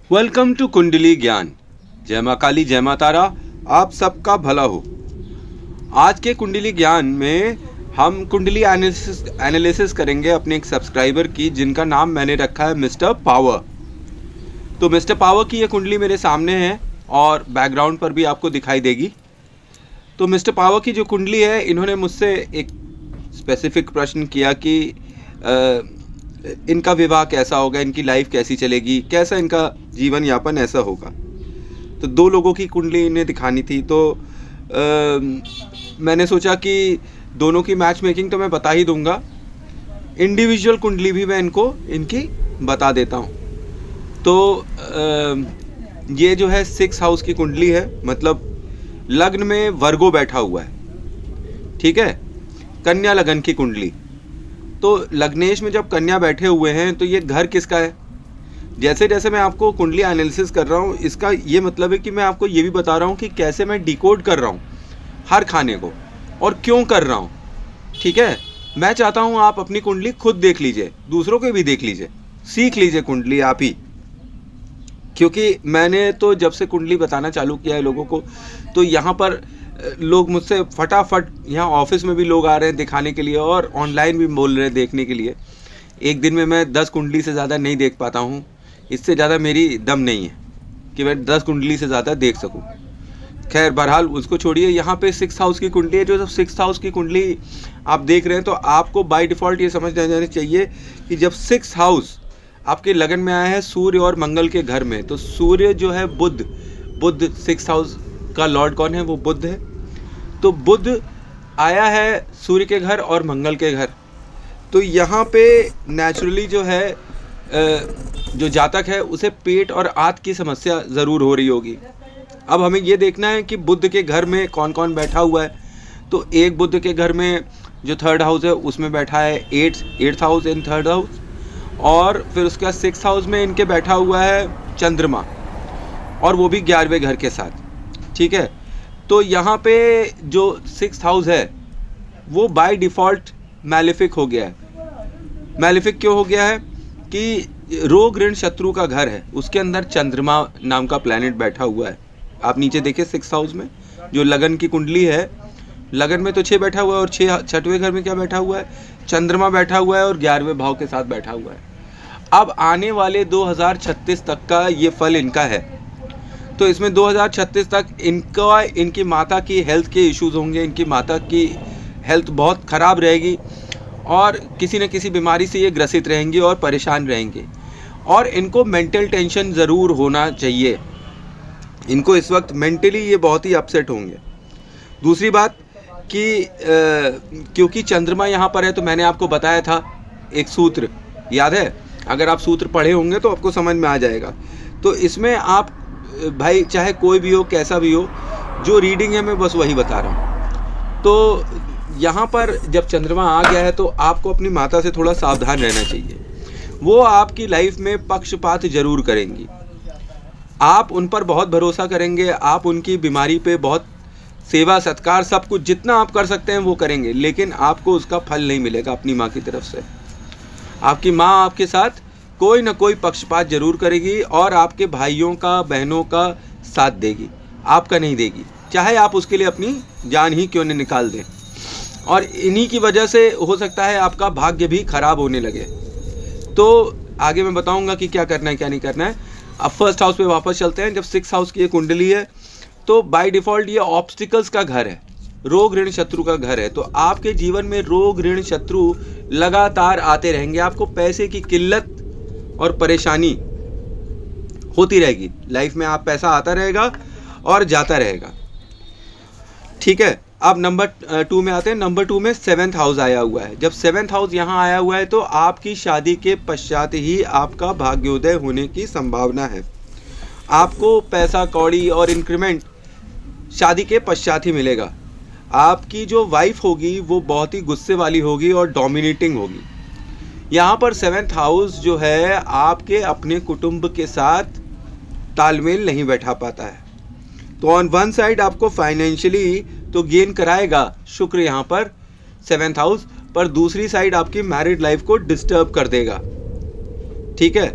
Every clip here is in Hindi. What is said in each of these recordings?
वेलकम टू कुंडली ज्ञान। जय माँ काली, जय माँ तारा, आप सबका भला हो। आज के कुंडली ज्ञान में हम कुंडली एनालिसिस करेंगे अपने एक सब्सक्राइबर की, जिनका नाम मैंने रखा है मिस्टर पावर। तो मिस्टर पावर की ये कुंडली मेरे सामने है और बैकग्राउंड पर भी आपको दिखाई देगी। तो मिस्टर पावर की जो कुंडली है, इन्होंने मुझसे एक स्पेसिफिक प्रश्न किया कि इनका विवाह कैसा होगा, इनकी लाइफ कैसी चलेगी, कैसा इनका जीवन यापन ऐसा होगा। तो दो लोगों की कुंडली इन्हें दिखानी थी। तो मैंने सोचा कि दोनों की मैच मेकिंग तो मैं बता ही दूंगा, इंडिविजुअल कुंडली भी मैं इनकी बता देता हूँ। तो ये जो है 6 हाउस की कुंडली है, मतलब लग्न में वर्गो बैठा हुआ है, ठीक है, कन्या लगन की कुंडली। तो लग्नेश में जब कन्या बैठे हुए हैं तो ये घर किसका है। जैसे जैसे मैं आपको कुंडली एनालिसिस कर रहा हूँ, इसका ये मतलब है कि मैं आपको ये भी बता रहा हूँ कि कैसे मैं डिकोड कर रहा हूँ हर खाने को और क्यों कर रहा हूँ, ठीक है। मैं चाहता हूँ आप अपनी कुंडली खुद देख लीजिए, दूसरों के भी देख लीजिए, सीख लीजिए कुंडली आप ही। क्योंकि मैंने तो जब से कुंडली बताना चालू किया है लोगों को, तो यहाँ पर लोग मुझसे फटाफट, यहाँ ऑफिस में भी लोग आ रहे हैं दिखाने के लिए और ऑनलाइन भी बोल रहे हैं देखने के लिए। एक दिन में मैं 10 कुंडली से ज़्यादा नहीं देख पाता हूँ, इससे ज़्यादा मेरी दम नहीं है कि मैं 10 कुंडली से ज़्यादा देख सकूँ। खैर बहरहाल उसको छोड़िए। यहाँ पे 6 हाउस की कुंडली है। जो 6 हाउस की कुंडली आप देख रहे हैं, तो आपको बाय डिफ़ॉल्ट ये समझ जाना चाहिए कि जब 6 हाउस आपके लगन में आया है सूर्य और मंगल के घर में, तो सूर्य जो है बुध 6 हाउस का लॉर्ड कौन है, वो बुध है। तो बुध आया है सूर्य के घर और मंगल के घर। तो यहाँ पे नेचुरली जो है जो जातक है उसे पेट और आंत की समस्या ज़रूर हो रही होगी। अब हमें ये देखना है कि बुध के घर में कौन कौन बैठा हुआ है। तो एक बुध के घर में जो 3rd हाउस है उसमें बैठा है 8th house in 3rd house, और फिर उसके बाद 6th हाउस में इनके बैठा हुआ है चंद्रमा, और वो भी 11वें घर के साथ, ठीक है। तो यहाँ पे जो 6th हाउस है वो बाय डिफ़ॉल्ट मैलेफिक हो गया है। मैलेफिक क्यों हो गया है कि रोग ऋण शत्रु का घर है, उसके अंदर चंद्रमा नाम का प्लैनेट बैठा हुआ है। आप नीचे देखिए 6th हाउस में जो लगन की कुंडली है, लगन में तो 6 बैठा हुआ है, और 6वें घर में क्या बैठा हुआ है, चंद्रमा बैठा हुआ है और 11वें भाव के साथ बैठा हुआ है। अब आने वाले 2036 तक का ये फल इनका है। तो इसमें 2036 तक इनकी माता की हेल्थ के इश्यूज होंगे, इनकी माता की हेल्थ बहुत ख़राब रहेगी और किसी न किसी बीमारी से ये ग्रसित रहेंगी और परेशान रहेंगे, और इनको मेंटल टेंशन ज़रूर होना चाहिए। इनको इस वक्त मेंटली ये बहुत ही अपसेट होंगे। दूसरी बात कि क्योंकि चंद्रमा यहाँ पर है, तो मैंने आपको बताया था एक सूत्र, याद है? अगर आप सूत्र पढ़े होंगे तो आपको समझ में आ जाएगा। तो इसमें आप भाई चाहे कोई भी हो, कैसा भी हो, जो रीडिंग है मैं बस वही बता रहा हूँ। तो यहाँ पर जब चंद्रमा आ गया है तो आपको अपनी माता से थोड़ा सावधान रहना चाहिए। वो आपकी लाइफ में पक्षपात जरूर करेंगी। आप उन पर बहुत भरोसा करेंगे, आप उनकी बीमारी पे बहुत सेवा सत्कार सब कुछ जितना आप कर सकते हैं वो करेंगे, लेकिन आपको उसका फल नहीं मिलेगा अपनी माँ की तरफ से। आपकी माँ आपके साथ कोई ना कोई पक्षपात जरूर करेगी और आपके भाइयों का, बहनों का साथ देगी, आपका नहीं देगी, चाहे आप उसके लिए अपनी जान ही क्यों न निकाल दें। और इन्हीं की वजह से हो सकता है आपका भाग्य भी खराब होने लगे। तो आगे मैं बताऊंगा कि क्या करना है क्या नहीं करना है। अब 1st हाउस पे वापस चलते हैं। जब 6 हाउस की ये कुंडली है तो बाय डिफ़ॉल्ट ये ऑब्स्टिकल्स का घर है, रोग ऋण शत्रु का घर है। तो आपके जीवन में रोग ऋण शत्रु लगातार आते रहेंगे, आपको पैसे की किल्लत और परेशानी होती रहेगी लाइफ में। आप पैसा आता रहेगा और जाता रहेगा, ठीक है। अब नंबर 2 में आते हैं। नंबर 2 में 7th हाउस आया हुआ है। जब 7th हाउस यहाँ आया हुआ है तो आपकी शादी के पश्चात ही आपका भाग्योदय होने की संभावना है। आपको पैसा कौड़ी और इंक्रीमेंट शादी के पश्चात ही मिलेगा। आपकी जो वाइफ होगी वो बहुत ही गुस्से वाली होगी और डोमिनेटिंग होगी। यहाँ पर 7th हाउस जो है आपके अपने कुटुंब के साथ तालमेल नहीं बैठा पाता है। तो ऑन वन साइड आपको फाइनेंशियली तो गेन कराएगा शुक्र यहाँ पर 7th हाउस, पर दूसरी साइड आपकी मैरिड लाइफ को डिस्टर्ब कर देगा, ठीक है,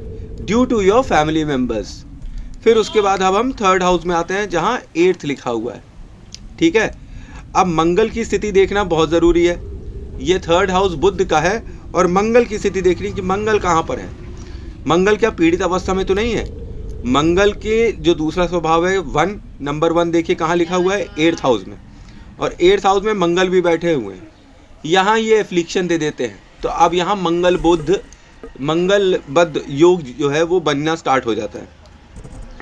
due to your family members. फिर उसके बाद अब हम थर्ड हाउस में आते हैं जहाँ 8th लिखा हुआ है, ठीक है। अब मंगल की स्थिति देखना बहुत ज़रूरी है। ये थर्ड हाउस बुध का है और मंगल की स्थिति देखनी कि मंगल कहाँ पर है। मंगल क्या पीड़ित अवस्था में तो नहीं है। मंगल के जो दूसरा स्वभाव है नंबर 1 देखिए कहाँ लिखा हुआ है, 8th हाउस में, और 8th हाउस में मंगल भी बैठे हुए हैं। यहाँ ये एफ्लिक्शन दे देते हैं। तो अब यहाँ मंगल बद्ध योग जो है वो बनना स्टार्ट हो जाता है।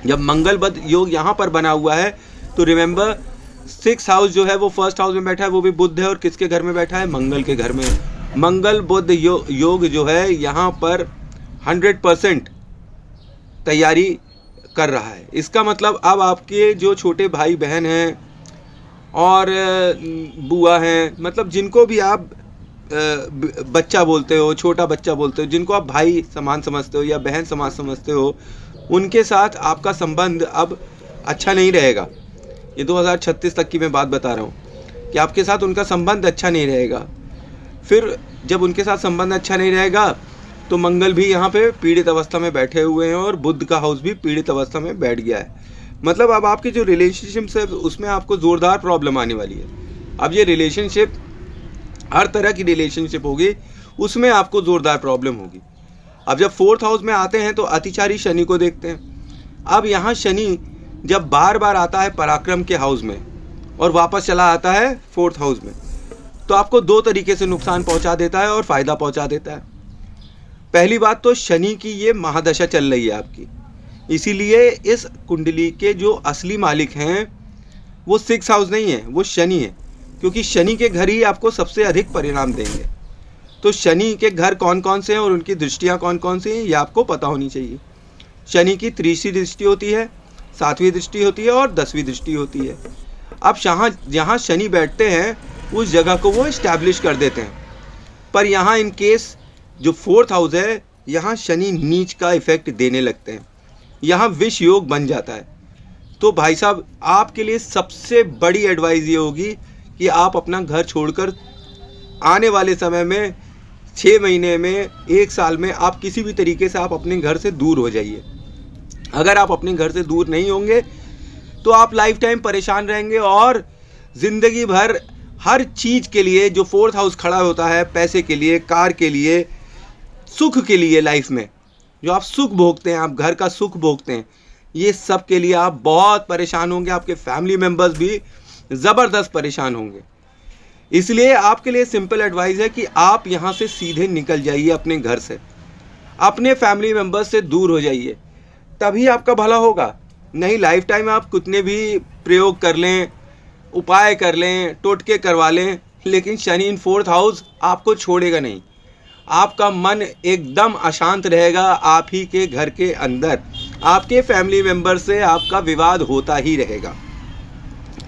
जब मंगल बद्ध योग यहाँ पर बना हुआ है तो रिमेंबर 6th हाउस जो है वो 1st हाउस में बैठा है, वो भी बुध है, और किसके घर में बैठा है, मंगल के घर में। मंगल बुध योग जो है यहाँ पर 100% तैयारी कर रहा है। इसका मतलब अब आपके जो छोटे भाई बहन हैं और बुआ हैं, मतलब जिनको भी आप बच्चा बोलते हो, छोटा बच्चा बोलते हो, जिनको आप भाई समान समझते हो या बहन समान समझते हो, उनके साथ आपका संबंध अब अच्छा नहीं रहेगा। ये 2036 तक की मैं बात बता रहा हूँ कि आपके साथ उनका संबंध अच्छा नहीं रहेगा। फिर जब उनके साथ संबंध अच्छा नहीं रहेगा तो मंगल भी यहाँ पे पीड़ित अवस्था में बैठे हुए हैं और बुध का हाउस भी पीड़ित अवस्था में बैठ गया है। मतलब अब आपकी जो रिलेशनशिप है उसमें आपको ज़ोरदार प्रॉब्लम आने वाली है। अब ये रिलेशनशिप हर तरह की रिलेशनशिप होगी, उसमें आपको ज़ोरदार प्रॉब्लम होगी। अब जब 4th हाउस में आते हैं तो अतिचारी शनि को देखते हैं। अब यहाँ शनि जब बार बार आता है पराक्रम के हाउस में और वापस चला आता है 4th हाउस में, तो आपको 2 तरीके से नुकसान पहुँचा देता है और फ़ायदा पहुँचा देता है। पहली बात तो शनि की ये महादशा चल रही है आपकी, इसीलिए इस कुंडली के जो असली मालिक हैं वो 6th हाउस नहीं है, वो शनि है, क्योंकि शनि के घर ही आपको सबसे अधिक परिणाम देंगे। तो शनि के घर कौन कौन से हैं और उनकी दृष्टियाँ कौन कौन सी हैं ये आपको पता होनी चाहिए। शनि की 3री दृष्टि होती है, 7वीं दृष्टि होती है और 10वीं दृष्टि होती है। अब जहाँ शनि बैठते हैं उस जगह को वो इस्टेब्लिश कर देते हैं। पर यहाँ इन केस जो 4th हाउस है, यहाँ शनि नीच का इफेक्ट देने लगते हैं, यहाँ विष योग बन जाता है। तो भाई साहब आपके लिए सबसे बड़ी एडवाइस ये होगी कि आप अपना घर छोड़कर आने वाले समय में 6 महीने में, 1 साल में आप किसी भी तरीके से आप अपने घर से दूर हो जाइए। अगर आप अपने घर से दूर नहीं होंगे तो आप लाइफ टाइम परेशान रहेंगे और ज़िंदगी भर हर चीज़ के लिए जो 4th हाउस खड़ा होता है, पैसे के लिए, कार के लिए, सुख के लिए, लाइफ में जो आप सुख भोगते हैं, आप घर का सुख भोगते हैं, ये सब के लिए आप बहुत परेशान होंगे। आपके फैमिली मेम्बर्स भी ज़बरदस्त परेशान होंगे। इसलिए आपके लिए सिंपल एडवाइस है कि आप यहाँ से सीधे निकल जाइए अपने घर से, अपने फैमिली मेम्बर्स से दूर हो जाइए, तभी आपका भला होगा। नहीं लाइफ टाइम आप कितने भी प्रयोग कर लें, उपाय कर लें, टोटके करवा लें, लेकिन शनि इन 4th हाउस आपको छोड़ेगा नहीं। आपका मन एकदम अशांत रहेगा। आप ही के घर के अंदर आपके फैमिली मेम्बर से आपका विवाद होता ही रहेगा।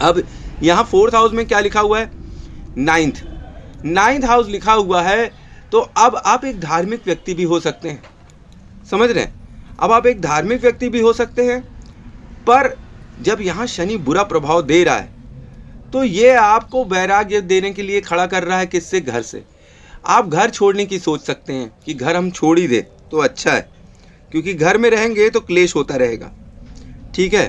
अब यहाँ 4th हाउस में क्या लिखा हुआ है, 9th हाउस लिखा हुआ है। तो अब आप एक धार्मिक व्यक्ति भी हो सकते हैं, समझ रहे हैं। अब आप एक धार्मिक व्यक्ति भी हो सकते हैं, पर जब यहाँ शनि बुरा प्रभाव दे रहा है तो ये आपको वैराग्य देने के लिए खड़ा कर रहा है। किससे? घर से। आप घर छोड़ने की सोच सकते हैं कि घर हम छोड़ ही दे तो अच्छा है, क्योंकि घर में रहेंगे तो क्लेश होता रहेगा, ठीक है।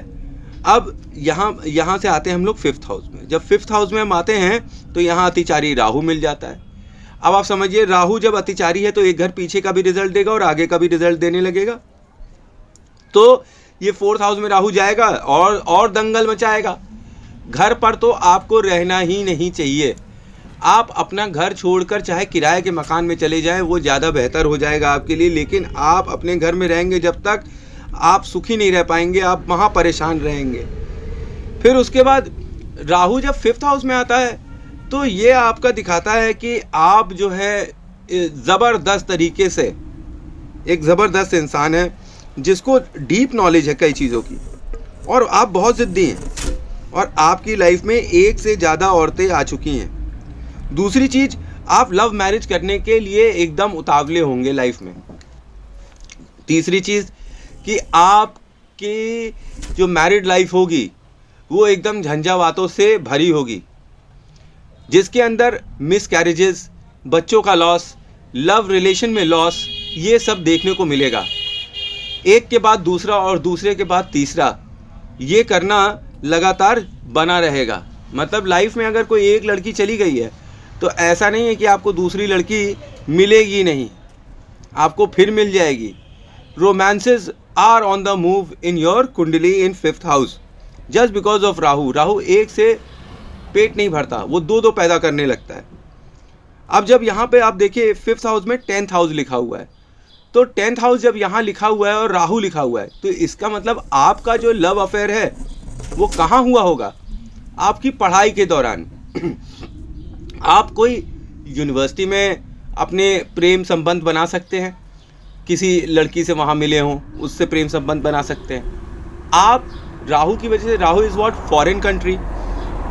अब यहाँ से आते हैं हम लोग 5th हाउस में। जब 5th हाउस में हम आते हैं तो यहाँ अतिचारी राहु मिल जाता है। अब आप समझिए, राहु जब अतिचारी है तो एक घर पीछे का भी रिजल्ट देगा और आगे का भी रिजल्ट देने लगेगा। तो ये 4th हाउस में राहु जाएगा और दंगल मचाएगा। घर पर तो आपको रहना ही नहीं चाहिए। आप अपना घर छोड़कर चाहे किराए के मकान में चले जाएं, वो ज़्यादा बेहतर हो जाएगा आपके लिए। लेकिन आप अपने घर में रहेंगे जब तक आप सुखी नहीं रह पाएंगे, आप वहाँ परेशान रहेंगे। फिर उसके बाद राहु जब 5th हाउस में आता है तो ये आपका दिखाता है कि आप जो है ज़बरदस्त तरीके से एक ज़बरदस्त इंसान है जिसको डीप नॉलेज है कई चीज़ों की, और आप बहुत ज़िद्दी हैं और आपकी लाइफ में एक से ज़्यादा औरतें आ चुकी हैं। दूसरी चीज़, आप लव मैरिज करने के लिए एकदम उतावले होंगे लाइफ में। तीसरी चीज़ कि आपकी जो मैरिड लाइफ होगी वो एकदम झंझावातों से भरी होगी, जिसके अंदर मिस कैरेजेस, बच्चों का लॉस, लव रिलेशन में लॉस, ये सब देखने को मिलेगा। एक के बाद दूसरा और दूसरे के बाद तीसरा, ये करना लगातार बना रहेगा। मतलब लाइफ में अगर कोई एक लड़की चली गई है तो ऐसा नहीं है कि आपको दूसरी लड़की मिलेगी नहीं, आपको फिर मिल जाएगी। Romances are on the move in your kundli in 5th house just because of Rahu. Rahu एक से पेट नहीं भरता, वो दो दो पैदा करने लगता है। अब जब यहाँ पे आप देखिए 5th हाउस में 10th हाउस लिखा हुआ है, तो 10th हाउस जब यहाँ लिखा हुआ है और राहु लिखा हुआ है, तो इसका मतलब आपका जो लव अफेयर है वो कहाँ हुआ होगा? आपकी पढ़ाई के दौरान। आप कोई यूनिवर्सिटी में अपने प्रेम संबंध बना सकते हैं, किसी लड़की से वहाँ मिले हों, उससे प्रेम संबंध बना सकते हैं आप। राहु की वजह से, Rahu is what, foreign country,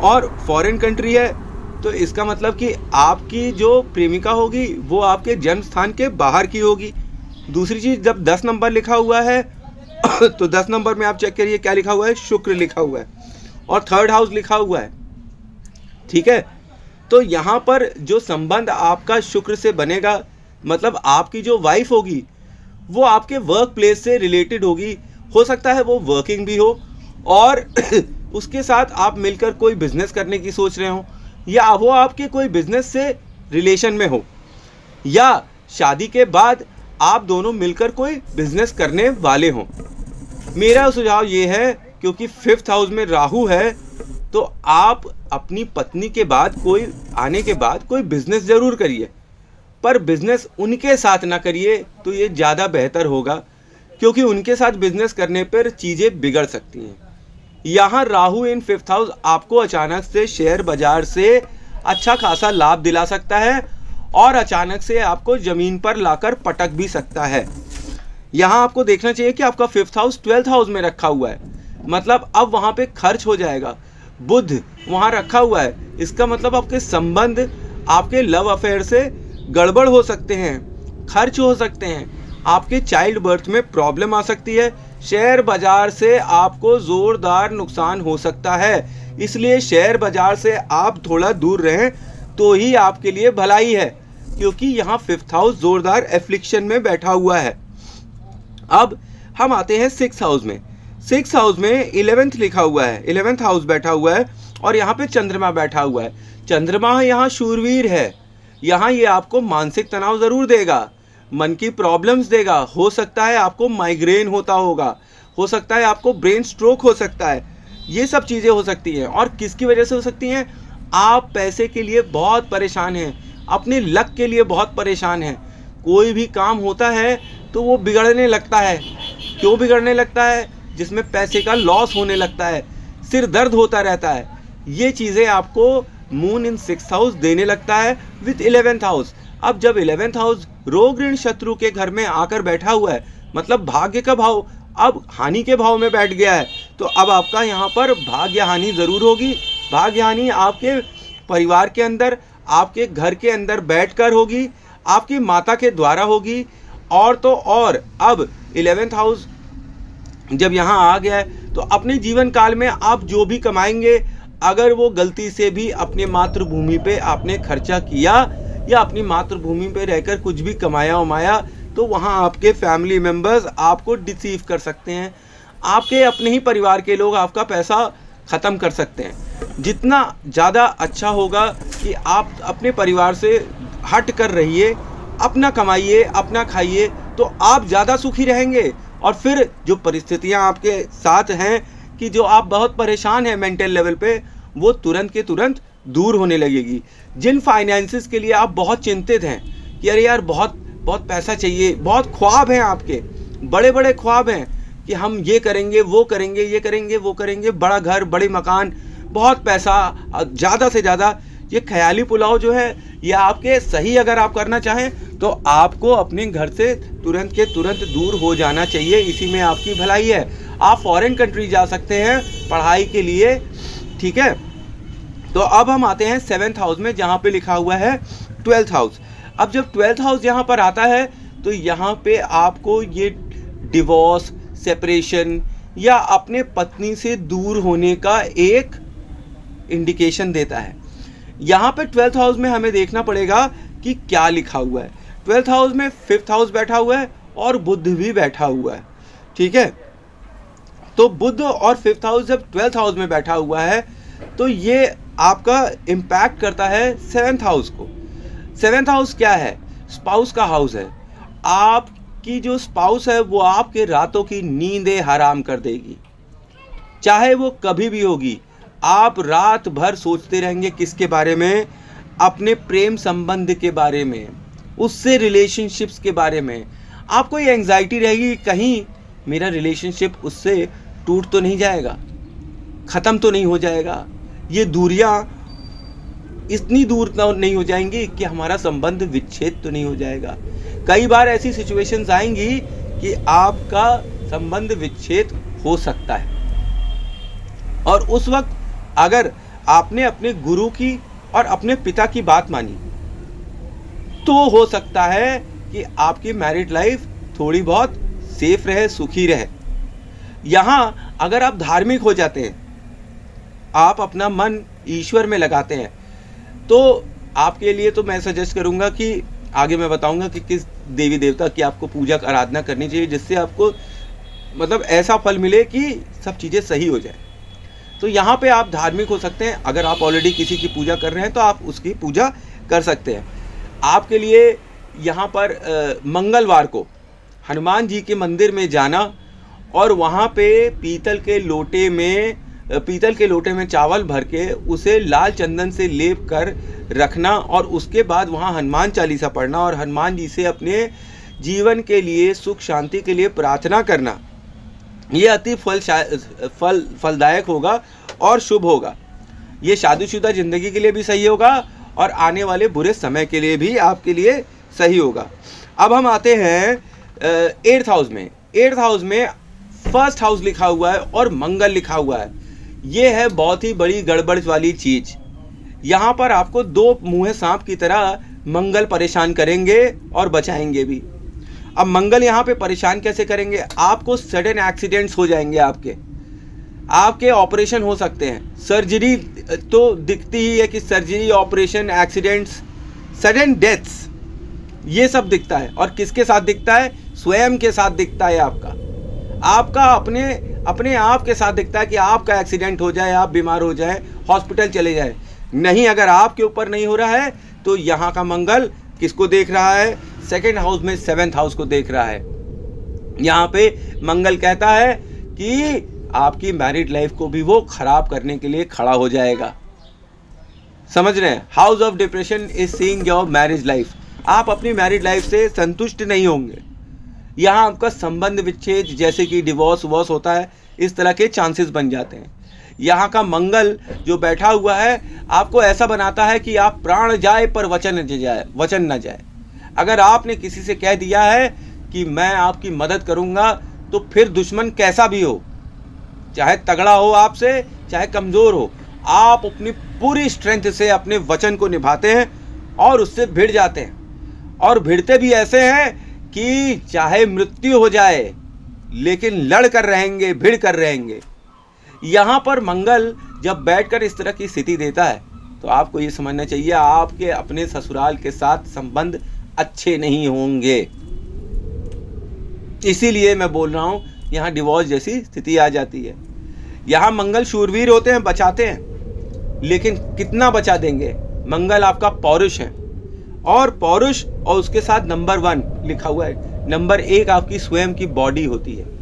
और फॉरेन कंट्री है तो इसका मतलब कि आपकी जो प्रेमिका होगी वो आपके जन्म स्थान के बाहर की होगी। दूसरी चीज़, जब 10 नंबर लिखा हुआ है तो 10 नंबर में आप चेक करिए क्या लिखा हुआ है, शुक्र लिखा हुआ है और 3rd हाउस लिखा हुआ है। ठीक है, तो यहाँ पर जो संबंध आपका शुक्र से बनेगा, मतलब आपकी जो वाइफ होगी वो आपके वर्क प्लेस से रिलेटेड होगी। हो सकता है वो वर्किंग भी हो और उसके साथ आप मिलकर कोई बिजनेस करने की सोच रहे हो, या वो आपके कोई बिजनेस से रिलेशन में हो, या शादी के बाद आप दोनों मिलकर कोई बिजनेस करने वाले हों। मेरा सुझाव ये है, क्योंकि 5th हाउस में राहु है, तो आप अपनी पत्नी के बाद कोई आने के बाद कोई बिजनेस ज़रूर करिए, पर बिजनेस उनके साथ ना करिए तो ये ज़्यादा बेहतर होगा, क्योंकि उनके साथ बिजनेस करने पर चीज़ें बिगड़ सकती हैं। यहाँ राहु इन 5th हाउस आपको अचानक से शेयर बाजार से अच्छा खासा लाभ दिला सकता है और अचानक से आपको ज़मीन पर लाकर पटक भी सकता है। यहाँ आपको देखना चाहिए कि आपका 5th हाउस 12th हाउस में रखा हुआ है, मतलब अब वहाँ पे खर्च हो जाएगा। बुध वहाँ रखा हुआ है, इसका मतलब आपके संबंध, आपके लव अफेयर से गड़बड़ हो सकते हैं, खर्च हो सकते हैं, आपके चाइल्ड बर्थ में प्रॉब्लम आ सकती है, शेयर बाजार से आपको ज़ोरदार नुकसान हो सकता है। इसलिए शेयर बाजार से आप थोड़ा दूर रहें तो ही आपके लिए भलाई है, क्योंकि यहाँ 5th हाउस ज़ोरदार एफ्लिक्शन में बैठा हुआ है। अब हम आते हैं 6th हाउस में। 6th हाउस में 11th लिखा हुआ है, 11th हाउस बैठा हुआ है और यहाँ पे चंद्रमा बैठा हुआ है। चंद्रमा यहाँ शूरवीर है, यहाँ ये आपको मानसिक तनाव ज़रूर देगा, मन की प्रॉब्लम्स देगा। हो सकता है आपको माइग्रेन होता होगा, हो सकता है आपको ब्रेन स्ट्रोक हो सकता है, ये सब चीज़ें हो सकती हैं। और किसकी वजह से हो सकती हैं? आप पैसे के लिए बहुत परेशान हैं, अपने लक के लिए बहुत परेशान हैं। कोई भी काम होता है तो वो बिगड़ने लगता है। क्यों बिगड़ने लगता है? जिसमें पैसे का लॉस होने लगता है, सिर दर्द होता रहता है। ये चीज़ें आपको मून इन 6th हाउस देने लगता है विथ 11th हाउस। अब जब 11th हाउस रोग ऋण शत्रु के घर में आकर बैठा हुआ है, मतलब भाग्य का भाव अब हानि के भाव में बैठ गया है, तो अब आपका यहाँ पर भाग्य हानि ज़रूर होगी। भाग्य हानि आपके परिवार के अंदर, आपके घर के अंदर बैठकर होगी, आपकी माता के द्वारा होगी। और तो और अब 11th हाउस जब यहाँ आ गया है तो अपने जीवन काल में आप जो भी कमाएंगे, अगर वो गलती से भी अपने मातृभूमि पे आपने खर्चा किया या अपनी मातृभूमि पे रहकर कुछ भी कमाया उमाया, तो वहाँ आपके फैमिली मेम्बर्स आपको डिसीव कर सकते हैं। आपके अपने ही परिवार के लोग आपका पैसा ख़त्म कर सकते हैं। जितना ज़्यादा अच्छा होगा कि आप अपने परिवार से हट कर रहिए, अपना कमाइए, अपना खाइए, तो आप ज़्यादा सुखी रहेंगे। और फिर जो परिस्थितियाँ आपके साथ हैं कि जो आप बहुत परेशान हैं मेंटल लेवल पे, वो तुरंत के तुरंत दूर होने लगेगी। जिन फाइनेंसिस के लिए आप बहुत चिंतित हैं कि अरे यार बहुत बहुत पैसा चाहिए, बहुत ख्वाब हैं आपके, बड़े बड़े ख्वाब हैं कि हम ये करेंगे, वो करेंगे, ये करेंगे, वो करेंगे, बड़ा घर, बड़ी मकान, बहुत पैसा, ज़्यादा से ज़्यादा, ये ख्याली पुलाव जो है ये आपके सही अगर आप करना चाहें तो आपको अपने घर से तुरंत के तुरंत दूर हो जाना चाहिए। इसी में आपकी भलाई है। आप फॉरेन कंट्री जा सकते हैं पढ़ाई के लिए, ठीक है। तो अब हम आते हैं 7th हाउस में, जहाँ पे लिखा हुआ है 12th हाउस। अब जब 12th हाउस यहाँ पर आता है तो यहाँ पे आपको ये डिवोर्स, सेपरेशन या अपने पत्नी से दूर होने का एक इंडिकेशन देता है। यहाँ पे 12th हाउस में हमें देखना पड़ेगा कि क्या लिखा हुआ है। 12th हाउस में 5th हाउस बैठा हुआ है और बुध भी बैठा हुआ है। ठीक है। तो बुध और 5th हाउस जब 12th हाउस में बैठा हुआ है तो ये आपका इम्पैक्ट करता है 7th हाउस को। 7th हाउस क्या है? स्पाउस का हाउस है। आपकी जो स्पाउस है वो आपके रातों की नींदें हराम कर देगी, चाहे वो कभी भी होगी। आप रात भर सोचते रहेंगे किसके बारे में? अपने प्रेम संबंध के बारे में, उससे रिलेशनशिप्स के बारे में। आपको ये एंग्जाइटी रहेगी कहीं मेरा रिलेशनशिप उससे टूट तो नहीं जाएगा, ख़त्म तो नहीं हो जाएगा, ये दूरियां इतनी दूर नहीं हो जाएंगी कि हमारा संबंध विच्छेद तो नहीं हो जाएगा। कई बार ऐसी सिचुएशंस आएंगी कि आपका संबंध विच्छेद हो सकता है, और उस वक्त अगर आपने अपने गुरु की और अपने पिता की बात मानी तो हो सकता है कि आपकी मैरिड लाइफ थोड़ी बहुत सेफ रहे, सुखी रहे। यहाँ अगर आप धार्मिक हो जाते हैं, आप अपना मन ईश्वर में लगाते हैं, तो आपके लिए तो मैं सजेस्ट करूँगा कि आगे मैं बताऊँगा कि किस देवी देवता की आपको पूजा आराधना करनी चाहिए, जिससे आपको मतलब ऐसा फल मिले कि सब चीज़ें सही हो जाए। तो यहाँ पे आप धार्मिक हो सकते हैं। अगर आप ऑलरेडी किसी की पूजा कर रहे हैं तो आप उसकी पूजा कर सकते हैं। आपके लिए यहाँ पर मंगलवार को हनुमान जी के मंदिर में जाना और वहाँ पे पीतल के लोटे में चावल भर के उसे लाल चंदन से लेप कर रखना, और उसके बाद वहाँ हनुमान चालीसा पढ़ना और हनुमान जी से अपने जीवन के लिए, सुख शांति के लिए प्रार्थना करना। ये अति फलदायक होगा और शुभ होगा। ये शादीशुदा ज़िंदगी के लिए भी सही होगा और आने वाले बुरे समय के लिए भी आपके लिए सही होगा। अब हम आते हैं 8th हाउस में। 8th हाउस में 1st हाउस लिखा हुआ है और मंगल लिखा हुआ है। ये है बहुत ही बड़ी गड़बड़ वाली चीज़। यहाँ पर आपको दो मुँहे सांप की तरह मंगल परेशान करेंगे और बचाएंगे भी। अब मंगल यहाँ पे परेशान कैसे करेंगे? आपको सडन एक्सीडेंट्स हो जाएंगे, आपके ऑपरेशन हो सकते हैं। सर्जरी तो दिखती ही है कि surgery, operation, accidents, sudden deaths, ये सब दिखता है। और किसके साथ दिखता है? स्वयं के साथ दिखता है। आपका अपने आप के साथ दिखता है कि आपका एक्सीडेंट हो जाए, आप बीमार हो जाए, हॉस्पिटल चले जाए। नहीं, अगर आपके ऊपर नहीं हो रहा है तो यहाँ का मंगल किसको देख रहा है? 2nd हाउस में 7th हाउस को देख रहा है। यहाँ पे मंगल कहता है कि आपकी मैरिड लाइफ को भी वो खराब करने के लिए खड़ा हो जाएगा। समझ रहे हैं? House of depression is seeing your marriage life. आप अपनी मैरिड लाइफ से संतुष्ट नहीं होंगे। यहाँ आपका संबंध विच्छेद, जैसे कि डिवोर्स वॉर्स होता है, इस तरह के चांसेस बन जाते हैं। यहाँ का मंगल जो बैठा हुआ है आपको ऐसा बनाता है कि आप प्राण जाए पर वचन न जाए। अगर आपने किसी से कह दिया है कि मैं आपकी मदद करूँगा, तो फिर दुश्मन कैसा भी हो, चाहे तगड़ा हो आपसे, चाहे कमज़ोर हो, आप अपनी पूरी स्ट्रेंथ से अपने वचन को निभाते हैं और उससे भिड़ जाते हैं। और भिड़ते भी ऐसे हैं कि चाहे मृत्यु हो जाए लेकिन लड़ कर रहेंगे, भिड़ कर रहेंगे। यहाँ पर मंगल जब बैठकर इस तरह की स्थिति देता है तो आपको ये समझना चाहिए आपके अपने ससुराल के साथ संबंध अच्छे नहीं होंगे। इसीलिए मैं बोल रहा हूँ यहाँ डिवोर्स जैसी स्थिति आ जाती है। यहाँ मंगल शूरवीर होते हैं, बचाते हैं, लेकिन कितना बचा देंगे? मंगल आपका पौरुष है, और पौरुष और उसके साथ नंबर 1 लिखा हुआ है। नंबर 1 आपकी स्वयं की बॉडी होती है।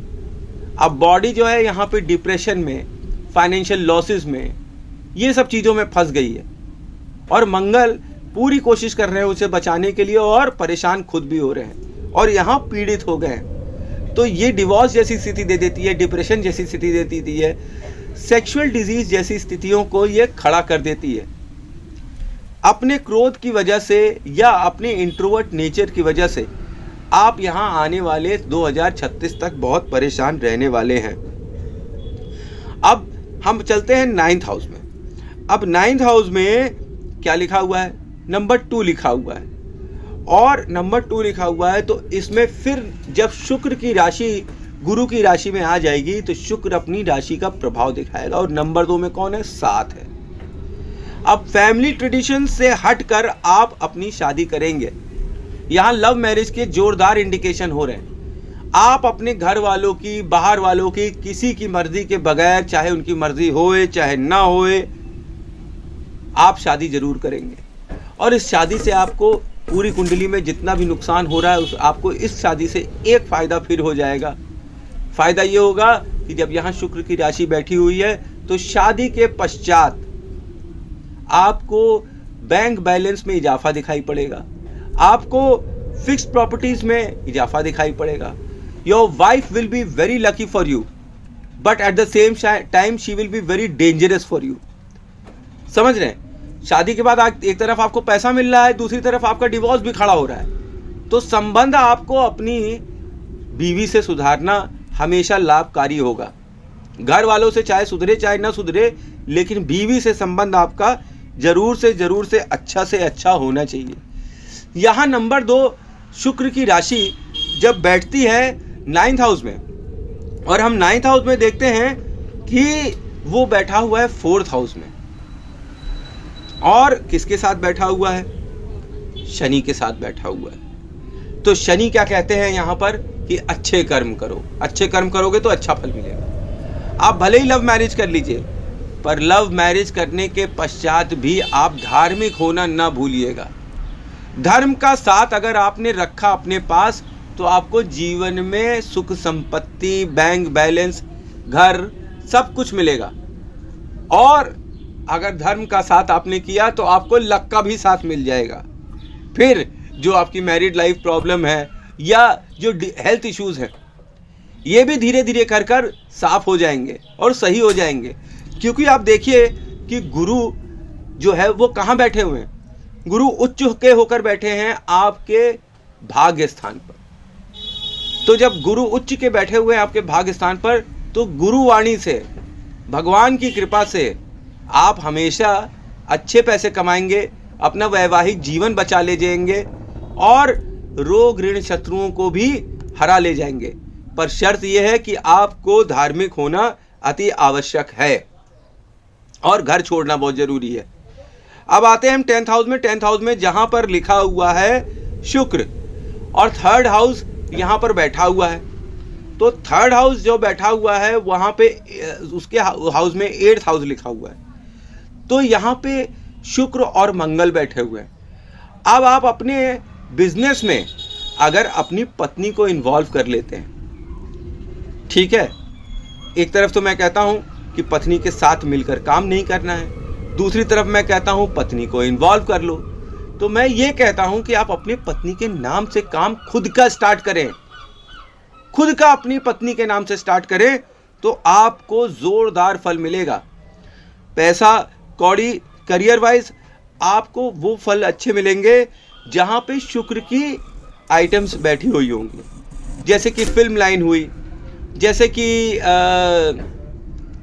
अब बॉडी जो है यहाँ पे डिप्रेशन में, फाइनेंशियल लॉसेस में, ये सब चीज़ों में फंस गई है, और मंगल पूरी कोशिश कर रहे हैं उसे बचाने के लिए, और परेशान खुद भी हो रहे हैं और यहाँ पीड़ित हो गए हैं। तो ये डिवोर्स जैसी स्थिति दे देती है, डिप्रेशन जैसी स्थिति दे देती है, सेक्सुअल डिजीज जैसी स्थितियों को ये खड़ा कर देती है। अपने क्रोध की वजह से या अपने इंट्रोवर्ट नेचर की वजह से आप यहाँ आने वाले 2036 तक बहुत परेशान रहने वाले हैं। अब हम चलते हैं 9th हाउस में। अब 9th हाउस में क्या लिखा हुआ है? नंबर 2 लिखा हुआ है, और नंबर 2 लिखा हुआ है तो इसमें फिर जब शुक्र की राशि गुरु की राशि में आ जाएगी तो शुक्र अपनी राशि का प्रभाव दिखाएगा। और नंबर 2 में कौन है? 7 है। अब फैमिली ट्रेडिशन से हटकर आप अपनी शादी करेंगे। यहाँ लव मैरिज के जोरदार इंडिकेशन हो रहे हैं। आप अपने घर वालों की, बाहर वालों की, किसी की मर्जी के बगैर, चाहे उनकी मर्जी होए चाहे ना होए, आप शादी जरूर करेंगे। और इस शादी से आपको पूरी कुंडली में जितना भी नुकसान हो रहा है आपको इस शादी से एक फायदा फिर हो जाएगा। फायदा ये होगा कि जब यहाँ शुक्र की राशि बैठी हुई है तो शादी के पश्चात आपको बैंक बैलेंस में इजाफा दिखाई पड़ेगा, आपको फिक्स्ड प्रॉपर्टीज में इजाफा दिखाई पड़ेगा। Your wife will be very lucky for you, but at the same time she will be very dangerous for you. समझ रहे हैं? शादी के बाद एक तरफ आपको पैसा मिल रहा है, दूसरी तरफ आपका डिवोर्स भी खड़ा हो रहा है। तो संबंध आपको अपनी बीवी से सुधारना हमेशा लाभकारी होगा। घर वालों से चाहे सुधरे चाहे ना सुधरे, लेकिन बीवी से संबंध आपका जरूर से अच्छा होना चाहिए। यहाँ नंबर 2, शुक्र की राशि जब बैठती है 9th हाउस में, और हम 9th हाउस में देखते हैं कि वो बैठा हुआ है 4th हाउस में। और किसके साथ बैठा हुआ है? शनि के साथ बैठा हुआ है। तो शनि क्या कहते हैं यहाँ पर कि अच्छे कर्म करो, अच्छे कर्म करोगे तो अच्छा फल मिलेगा। आप भले ही लव मैरिज कर लीजिए, पर लव मैरिज करने के पश्चात भी आप धार्मिक होना ना भूलिएगा। धर्म का साथ अगर आपने रखा अपने पास तो आपको जीवन में सुख संपत्ति, बैंक बैलेंस, घर सब कुछ मिलेगा। और अगर धर्म का साथ आपने किया तो आपको लक का भी साथ मिल जाएगा। फिर जो आपकी मैरिड लाइफ प्रॉब्लम है या जो हेल्थ इश्यूज हैं, ये भी धीरे धीरे कर कर साफ हो जाएंगे और सही हो जाएंगे। क्योंकि आप देखिए कि गुरु जो है वो कहाँ बैठे हुए हैं? गुरु उच्च के होकर बैठे हैं आपके भाग्य स्थान पर। तो जब गुरु उच्च के बैठे हुए हैं आपके भाग्य स्थान पर, तो गुरुवाणी से, भगवान की कृपा से आप हमेशा अच्छे पैसे कमाएंगे, अपना वैवाहिक जीवन बचा ले जाएंगे और रोग ऋण शत्रुओं को भी हरा ले जाएंगे। पर शर्त यह है कि आपको धार्मिक होना अति आवश्यक है और घर छोड़ना बहुत जरूरी है। अब आते हैं हम 10th हाउस में। 10th हाउस में जहां पर लिखा हुआ है शुक्र और 3rd हाउस यहां पर बैठा हुआ है। तो 3rd हाउस जो बैठा हुआ है वहां पे उसके हाउस में 8th हाउस लिखा हुआ है। तो यहां पे शुक्र और मंगल बैठे हुए हैं। अब आप अपने बिजनेस में अगर अपनी पत्नी को इन्वॉल्व कर लेते हैं, ठीक है, एक तरफ तो मैं कहता हूं कि पत्नी के साथ मिलकर काम नहीं करना है, दूसरी तरफ मैं कहता हूं पत्नी को इन्वॉल्व कर लो। तो मैं ये कहता हूं कि आप अपनी पत्नी के नाम से काम खुद का स्टार्ट करें, खुद का अपनी पत्नी के नाम से स्टार्ट करें, तो आपको जोरदार फल मिलेगा। पैसा कौड़ी, करियर वाइज आपको वो फल अच्छे मिलेंगे जहां पे शुक्र की आइटम्स बैठी हुई होंगी, जैसे कि फिल्म लाइन हुई, जैसे कि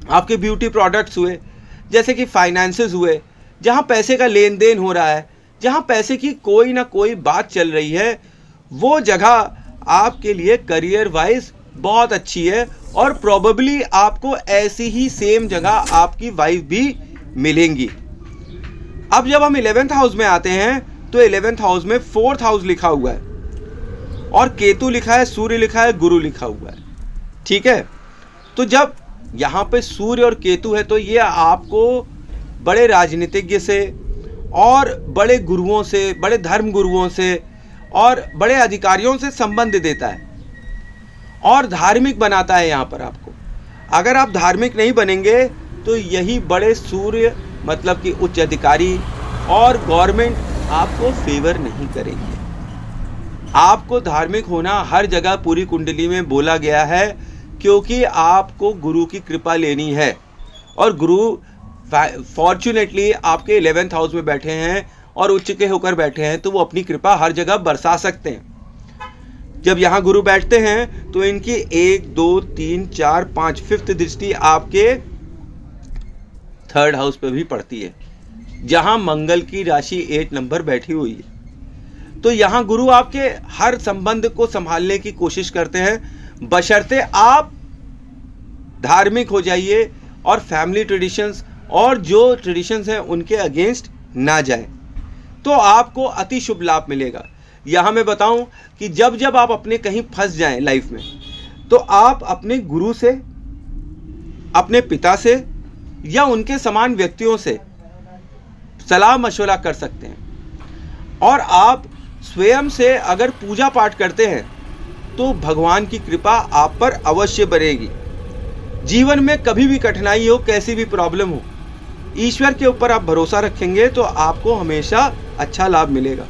आपके ब्यूटी प्रोडक्ट्स हुए, जैसे कि फाइनेंसेस हुए, जहां पैसे का लेन देन हो रहा है, जहां पैसे की कोई ना कोई बात चल रही है, वो जगह आपके लिए करियर वाइज बहुत अच्छी है। और प्रोबेबली आपको ऐसी ही सेम जगह आपकी वाइफ भी मिलेंगी। अब जब हम 11th हाउस में आते हैं तो 11th हाउस में 4th हाउस लिखा हुआ है और केतु लिखा है, सूर्य लिखा है, गुरु लिखा हुआ है, ठीक है। तो जब यहाँ पे सूर्य और केतु है तो ये आपको बड़े राजनीतिज्ञ से और बड़े गुरुओं से, बड़े धर्म गुरुओं से और बड़े अधिकारियों से संबंध देता है और धार्मिक बनाता है। यहाँ पर आपको अगर आप धार्मिक नहीं बनेंगे तो यही बड़े सूर्य मतलब कि उच्च अधिकारी और गवर्नमेंट आपको फेवर नहीं करेंगे। आपको धार्मिक होना हर जगह पूरी कुंडली में बोला गया है, क्योंकि आपको गुरु की कृपा लेनी है। और गुरु फॉर्चुनेटली आपके 11th हाउस में बैठे हैं और उच्च के होकर बैठे हैं, तो वो अपनी कृपा हर जगह बरसा सकते हैं। जब यहाँ गुरु बैठते हैं तो इनकी 1 2 3 4 5 5th दृष्टि आपके 3rd हाउस पे भी पड़ती है, जहां मंगल की राशि 8 नंबर बैठी हुई है। तो यहां गुरु आपके हर संबंध को संभालने की कोशिश करते हैं, बशर्ते आप धार्मिक हो जाइए और फैमिली ट्रेडिशंस और जो ट्रेडिशंस हैं उनके अगेंस्ट ना जाए, तो आपको अति शुभ लाभ मिलेगा। यहाँ मैं बताऊं कि जब जब आप अपने कहीं फंस जाएं लाइफ में, तो आप अपने गुरु से, अपने पिता से या उनके समान व्यक्तियों से सलाह मशवरा कर सकते हैं। और आप स्वयं से अगर पूजा पाठ करते हैं तो भगवान की कृपा आप पर अवश्य बनेगी। जीवन में कभी भी कठिनाई हो, कैसी भी प्रॉब्लम हो, ईश्वर के ऊपर आप भरोसा रखेंगे तो आपको हमेशा अच्छा लाभ मिलेगा।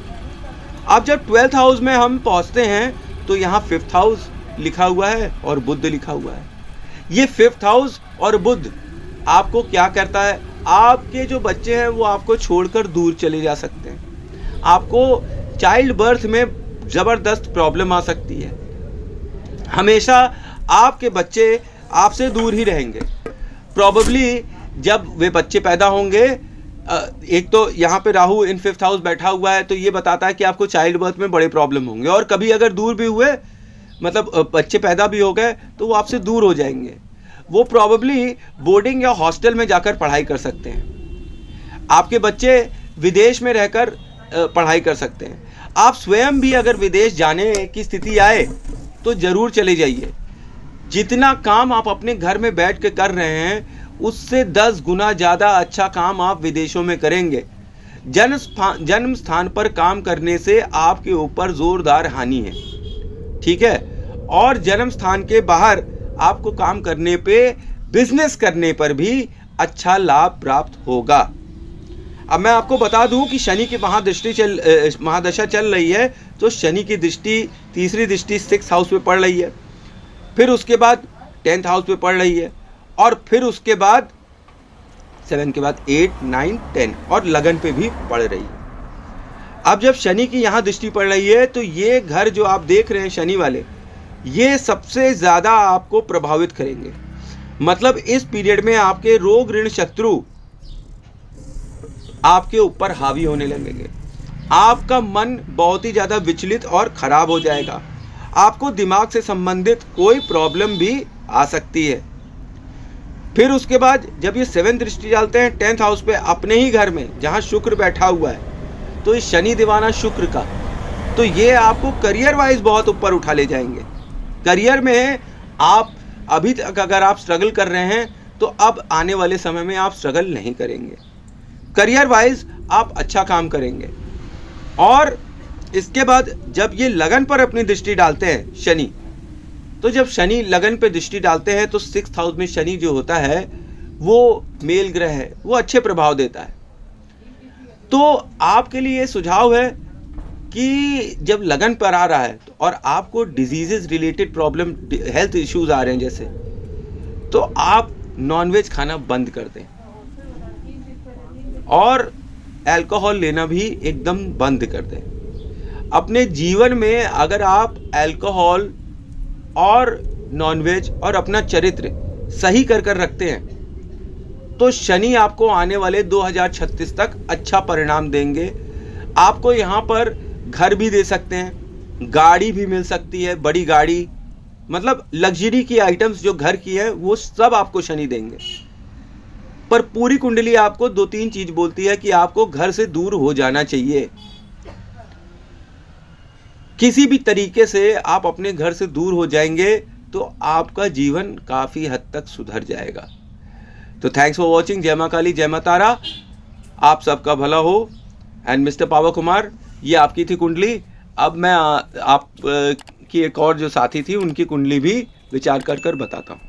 अब जब 12th हाउस में हम पहुंचते हैं तो यहाँ 5th हाउस लिखा हुआ है और बुध लिखा हुआ है। ये 5th हाउस और बुध आपको क्या करता है, आपके जो बच्चे हैं वो आपको छोड़कर दूर चले जा सकते हैं। आपको चाइल्ड बर्थ में ज़बरदस्त प्रॉब्लम आ सकती है। हमेशा आपके बच्चे आपसे दूर ही रहेंगे। प्रॉबेबली जब वे बच्चे पैदा होंगे, एक तो यहाँ पे राहु इन 5th हाउस बैठा हुआ है तो ये बताता है कि आपको चाइल्ड बर्थ में बड़े प्रॉब्लम होंगे, और कभी अगर दूर भी हुए, मतलब बच्चे पैदा भी हो गए, तो वो आपसे दूर हो जाएंगे। वो प्रॉबेबली बोर्डिंग या हॉस्टल में जाकर पढ़ाई कर सकते हैं। आपके बच्चे विदेश में रहकर पढ़ाई कर सकते हैं। आप स्वयं भी अगर विदेश जाने की स्थिति आए तो ज़रूर चले जाइए। जितना काम आप अपने घर में बैठ के कर रहे हैं उससे 10 गुना ज़्यादा अच्छा काम आप विदेशों में करेंगे। जन्म स्थान पर काम करने से आपके ऊपर ज़ोरदार हानि है, ठीक है। और जन्म स्थान के बाहर आपको काम करने पे, बिजनेस करने पर भी अच्छा लाभ प्राप्त होगा। अब मैं आपको बता दूं कि शनि की महादशा चल रही है, तो शनि की दृष्टि, तीसरी दृष्टि 6th हाउस पे पड़ रही है, फिर उसके बाद 10th हाउस पे पड़ रही है, और फिर उसके बाद 7 के बाद 8, 9, 10 और लगन पे भी पड़ रही है। अब जब शनि की यहाँ दृष्टि पड़ रही है तो ये घर जो आप देख रहे हैं शनि वाले, ये सबसे ज़्यादा आपको प्रभावित करेंगे। मतलब इस पीरियड में आपके रोग, ऋण, शत्रु आपके ऊपर हावी होने लगेंगे। आपका मन बहुत ही ज़्यादा विचलित और ख़राब हो जाएगा। आपको दिमाग से संबंधित कोई प्रॉब्लम भी आ सकती है। फिर उसके बाद जब ये 7th दृष्टि डालते हैं 10th हाउस पे अपने ही घर में, जहाँ शुक्र बैठा हुआ है, तो इस शनि दीवाना शुक्र का, तो ये आपको करियर वाइज बहुत ऊपर उठा ले जाएंगे। करियर में आप अभी तक अगर आप स्ट्रगल कर रहे हैं तो अब आने वाले समय में आप स्ट्रगल नहीं करेंगे। करियर वाइज आप अच्छा काम करेंगे। और इसके बाद जब ये लगन पर अपनी दृष्टि डालते हैं शनि, तो जब शनि लगन पे दृष्टि डालते हैं तो 6th हाउस में शनि जो होता है वो मेल ग्रह है, वो अच्छे प्रभाव देता है। तो आपके लिए सुझाव है कि जब लगन पर आ रहा है और आपको diseases related problem, health issues आ रहे हैं जैसे, तो आप नॉनवेज खाना बंद कर दें और अल्कोहल लेना भी एकदम बंद कर दें। अपने जीवन में अगर आप अल्कोहल और नॉनवेज और अपना चरित्र सही कर रखते हैं तो शनि आपको आने वाले 2036 तक अच्छा परिणाम देंगे। आपको यहाँ पर घर भी दे सकते हैं, गाड़ी भी मिल सकती है, बड़ी गाड़ी, मतलब लग्जरी की आइटम्स जो घर की है वो सब आपको शनि देंगे। पर पूरी कुंडली आपको 2-3 चीज बोलती है कि आपको घर से दूर हो जाना चाहिए। किसी भी तरीके से आप अपने घर से दूर हो जाएंगे तो आपका जीवन काफी हद तक सुधर जाएगा। तो थैंक्स फॉर वॉचिंग। जय मां काली, जय मां तारा, आप सबका भला हो। एंड मिस्टर पावर कुमार, ये आपकी थी कुंडली। अब मैं आप की एक और जो साथी थी उनकी कुंडली भी विचार कर बताता हूँ।